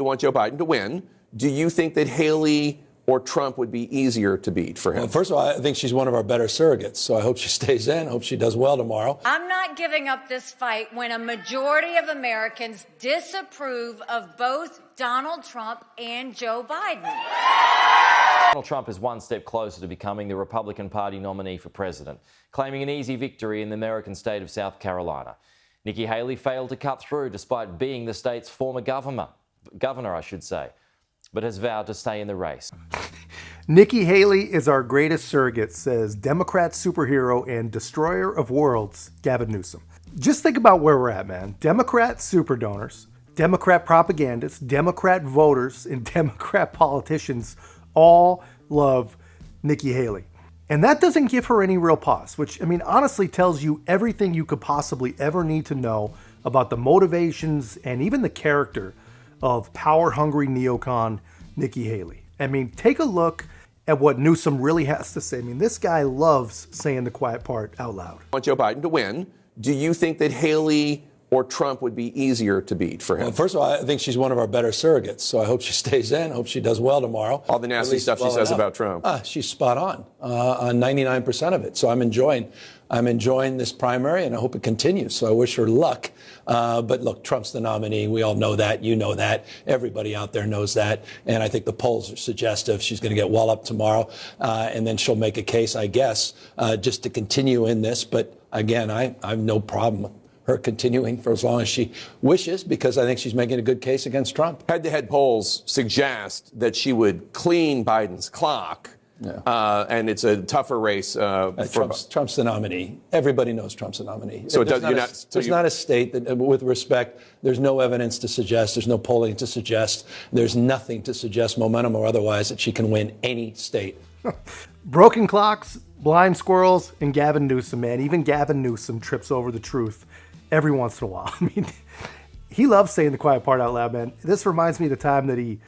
You want Joe Biden to win. Do you think that Haley or Trump would be easier to beat for him? Well, first of all, I think she's one of our better surrogates, so I hope she stays in. Hope she does well tomorrow. I'm not giving up this fight when a majority of Americans disapprove of both Donald Trump and Joe Biden. Donald Trump is one step closer to becoming the Republican Party nominee for president, claiming an easy victory in the American state of South Carolina. Nikki Haley failed to cut through despite being the state's former governor, but has vowed to stay in the race. Nikki Haley is our greatest surrogate, says Democrat superhero and destroyer of worlds, Gavin Newsom. Just think about where we're at, man. Democrat super donors, Democrat propagandists, Democrat voters, and Democrat politicians all love Nikki Haley. And that doesn't give her any real pause, which, I mean, honestly tells you everything you could possibly ever need to know about the motivations and even the character of power-hungry neocon Nikki Haley. I mean, take a look at what Newsom really has to say. I mean, this guy loves saying the quiet part out loud. I want Joe Biden to win. Do you think that Haley or Trump would be easier to beat for him? Well, first of all, I think she's one of our better surrogates, so I hope she stays in. Hope she does well tomorrow. All the nasty stuff she says about Trump. She's spot on 99% of it. So I'm enjoying this primary, and I hope it continues. So I wish her luck. But look, Trump's the nominee. We all know that. You know that. Everybody out there knows that. And I think the polls are suggestive she's going to get well up tomorrow, and then she'll make a case, I guess, just to continue in this. But again, I have no problem her continuing for as long as she wishes, because I think she's making a good case against Trump. Head-to-head polls suggest that she would clean Biden's clock, and it's a tougher race. Trump's the nominee. Everybody knows Trump's the nominee. So there's not a state that, with respect, there's no evidence to suggest, there's no polling to suggest, there's nothing to suggest, momentum or otherwise, that she can win any state. Broken clocks, blind squirrels, and Gavin Newsom, man. Even Gavin Newsom trips over the truth every once in a while. I mean, he loves saying the quiet part out loud, man. This reminds me of the time that he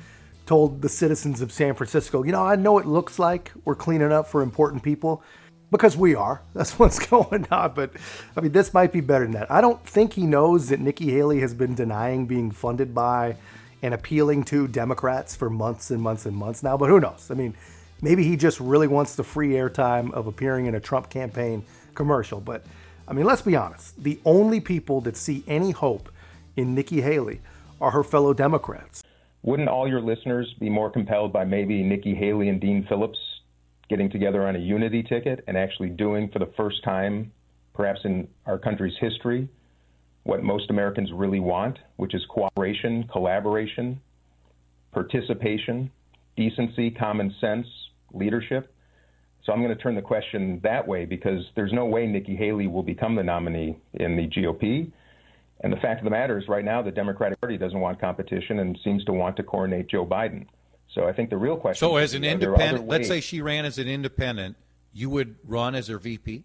told the citizens of San Francisco, you know, I know it looks like we're cleaning up for important people, because we are. That's what's going on. But, I mean, this might be better than that. I don't think he knows that Nikki Haley has been denying being funded by and appealing to Democrats for months and months and months now. But who knows? I mean, maybe he just really wants the free airtime of appearing in a Trump campaign commercial. But I mean, let's be honest. The only people that see any hope in Nikki Haley are her fellow Democrats. Wouldn't all your listeners be more compelled by maybe Nikki Haley and Dean Phillips getting together on a unity ticket and actually doing for the first time, perhaps in our country's history, what most Americans really want, which is cooperation, collaboration, participation, decency, common sense, leadership? So I'm going to turn the question that way, because there's no way Nikki Haley will become the nominee in the GOP. And the fact of the matter is, right now, the Democratic Party doesn't want competition and seems to want to coronate Joe Biden. So I think the real question So as is, an independent, let's say she ran as an independent, you would run as her VP?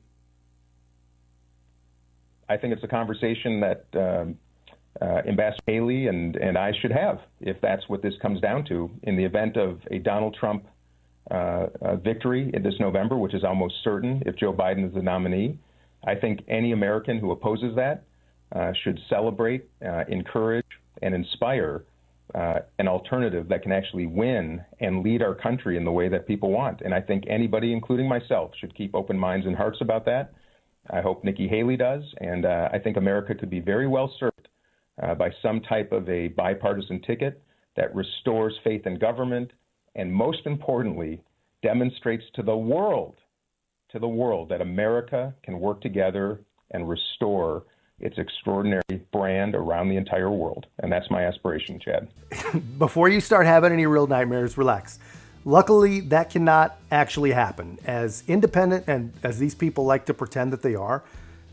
I think it's a conversation that Ambassador Haley and I should have, if that's what this comes down to, in the event of a Donald Trump victory in this November, which is almost certain if Joe Biden is the nominee. I think any American who opposes that should celebrate, encourage, and inspire an alternative that can actually win and lead our country in the way that people want. And I think anybody, including myself, should keep open minds and hearts about that. I hope Nikki Haley does, and I think America could be very well served by some type of a bipartisan ticket that restores faith in government, and most importantly, demonstrates to the world that America can work together and restore its extraordinary brand around the entire world. And that's my aspiration, Chad. Before you start having any real nightmares, relax. Luckily, that cannot actually happen. As independent and as these people like to pretend that they are,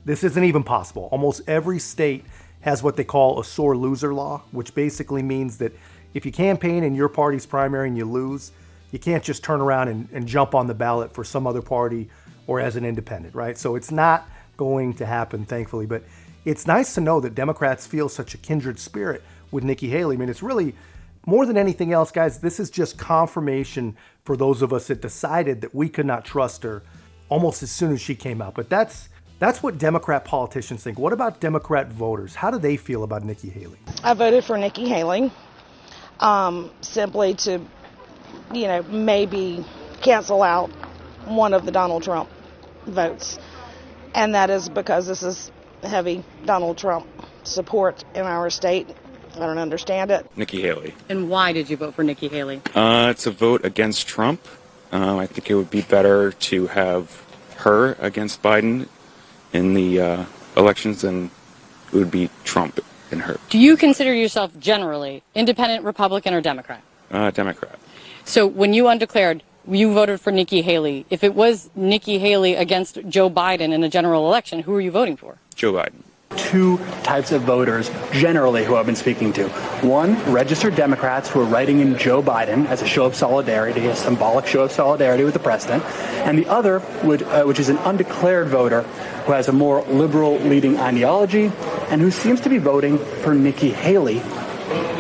this isn't even possible. Almost every state has what they call a sore loser law, which basically means that if you campaign in your party's primary and you lose, you can't just turn around and jump on the ballot for some other party or as an independent, right? So it's not going to happen, thankfully. But it's nice to know that Democrats feel such a kindred spirit with Nikki Haley. I mean, it's really, more than anything else, guys, this is just confirmation for those of us that decided that we could not trust her almost as soon as she came out. But that's what Democrat politicians think. What about Democrat voters? How do they feel about Nikki Haley? I voted for Nikki Haley. simply to, maybe cancel out one of the Donald Trump votes. And that is because this is heavy Donald Trump support in our state. I don't understand it. Nikki Haley. And why did you vote for Nikki Haley? It's a vote against Trump. I think it would be better to have her against Biden in the elections than it would be Trump and her. Do you consider yourself generally independent, Republican, or Democrat? Democrat. So when you undeclared, you voted for Nikki Haley. If it was Nikki Haley against Joe Biden in a general election, who are you voting for? Joe Biden. Two types of voters generally who I've been speaking to. One, registered Democrats who are writing in Joe Biden as a show of solidarity, a symbolic show of solidarity with the president. And the other, which is an undeclared voter who has a more liberal leading ideology and who seems to be voting for Nikki Haley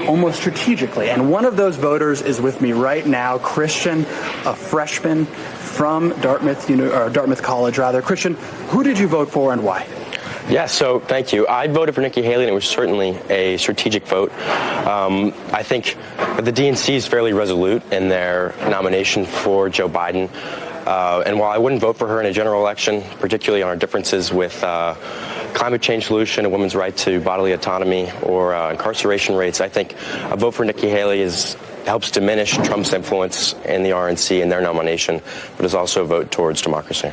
almost strategically. And one of those voters is with me right now, Christian, a freshman from Dartmouth College, rather. Christian, who did you vote for and why? Yeah, so thank you. I voted for Nikki Haley, and it was certainly a strategic vote. I think the DNC is fairly resolute in their nomination for Joe Biden. And while I wouldn't vote for her in a general election, particularly on our differences with climate change solution, a women's right to bodily autonomy, or incarceration rates, I think a vote for Nikki Haley helps diminish Trump's influence in the RNC in their nomination, but is also a vote towards democracy.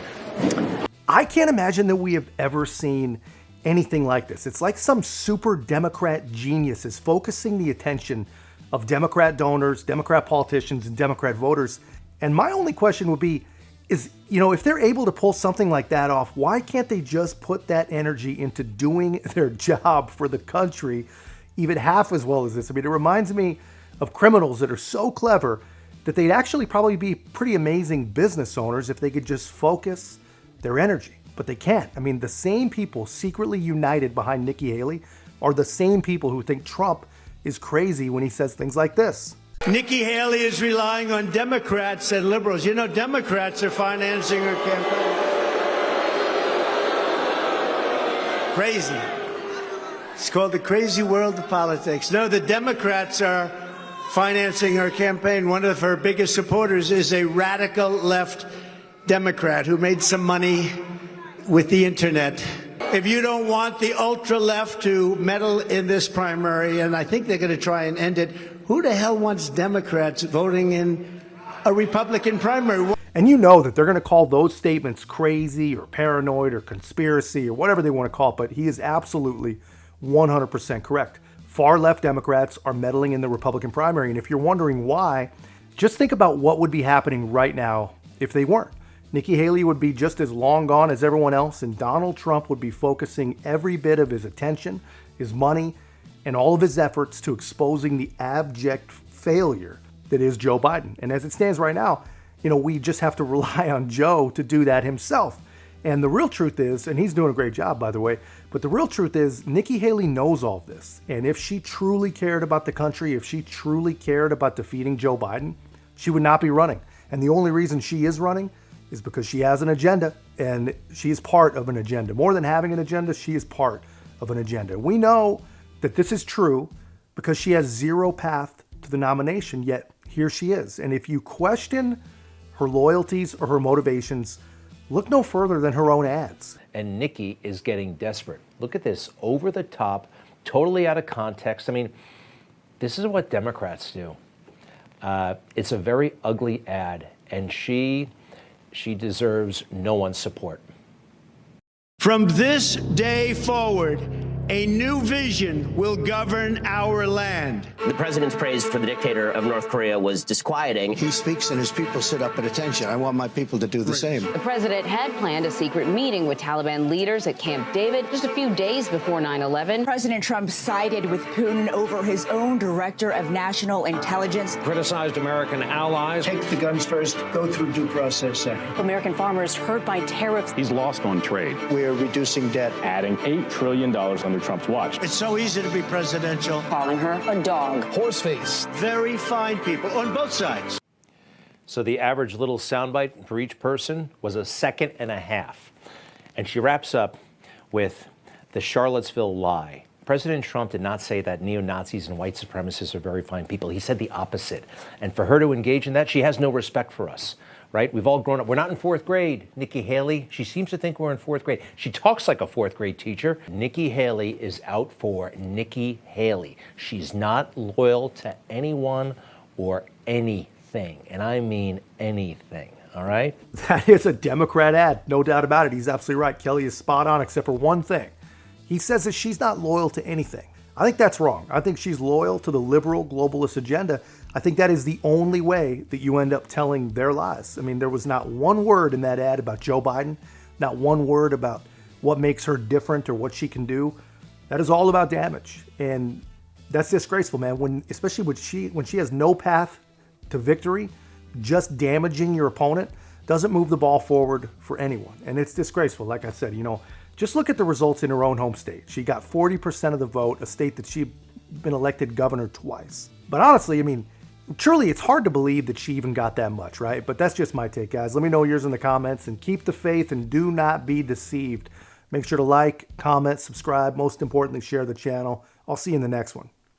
I can't imagine that we have ever seen anything like this. It's like some super Democrat genius is focusing the attention of Democrat donors, Democrat politicians, and Democrat voters. And my only question would be, if they're able to pull something like that off, why can't they just put that energy into doing their job for the country even half as well as this? I mean, it reminds me of criminals that are so clever that they'd actually probably be pretty amazing business owners if they could just focus their energy, but they can't. I mean, the same people secretly united behind Nikki Haley are the same people who think Trump is crazy when he says things like this. Nikki Haley is relying on Democrats and liberals. Democrats are financing her campaign. Crazy. It's called the crazy world of politics. No, the Democrats are financing her campaign. One of her biggest supporters is a radical left Democrat who made some money with the internet. If you don't want the ultra left to meddle in this primary, and I think they're going to try and end it, who the hell wants Democrats voting in a Republican primary? And you know that they're going to call those statements crazy or paranoid or conspiracy or whatever they want to call it, but he is absolutely 100% correct. Far left Democrats are meddling in the Republican primary, and if you're wondering why, just think about what would be happening right now if they weren't. Nikki Haley would be just as long gone as everyone else, and Donald Trump would be focusing every bit of his attention, his money, and all of his efforts to exposing the abject failure that is Joe Biden. And as it stands right now, we just have to rely on Joe to do that himself. And the real truth is, and he's doing a great job, by the way, but the real truth is Nikki Haley knows all this. And if she truly cared about the country, if she truly cared about defeating Joe Biden, she would not be running. And the only reason she is running is because she has an agenda, and she is part of an agenda. More than having an agenda, she is part of an agenda. We know that this is true because she has zero path to the nomination, yet here she is. And if you question her loyalties or her motivations, look no further than her own ads. And Nikki is getting desperate. Look at this, over the top, totally out of context. I mean, this is what Democrats do. It's a very ugly ad, and she deserves no one's support. From this day forward, a new vision will govern our land. The president's praise for the dictator of North Korea was disquieting. He speaks and his people sit up at attention. I want my people to do the same. The president had planned a secret meeting with Taliban leaders at Camp David just a few days before 9/11. President Trump sided with Putin over his own director of national intelligence. Criticized American allies. Take the guns first, go through due process second. American farmers hurt by tariffs. He's lost on trade. We're reducing debt. Adding $8 trillion under Trump's watch. It's so easy to be presidential. Calling her a dog. Horseface. Very fine people on both sides. So the average little soundbite for each person was a second and a half. And she wraps up with the Charlottesville lie. President Trump did not say that neo-Nazis and white supremacists are very fine people. He said the opposite. And for her to engage in that, she has no respect for us, right? We've all grown up. We're not in fourth grade. Nikki Haley, she seems to think we're in fourth grade. She talks like a fourth grade teacher. Nikki Haley is out for Nikki Haley. She's not loyal to anyone or anything. And I mean anything. All right? That is a Democrat ad, no doubt about it. He's absolutely right. Kelly is spot on, except for one thing. He says that she's not loyal to anything. I think that's wrong. I think she's loyal to the liberal globalist agenda. I think that is the only way that you end up telling their lies. I mean, there was not one word in that ad about Joe Biden, not one word about what makes her different or what she can do. That is all about damage. And that's disgraceful, man. Especially when she has no path to victory, just damaging your opponent doesn't move the ball forward for anyone. And it's disgraceful. Like I said, just look at the results in her own home state. She got 40% of the vote, a state that she'd been elected governor twice. But honestly, I mean, truly, it's hard to believe that she even got that much, right? But that's just my take, guys. Let me know yours in the comments, and keep the faith and do not be deceived. Make sure to like, comment, subscribe. Most importantly, share the channel. I'll see you in the next one.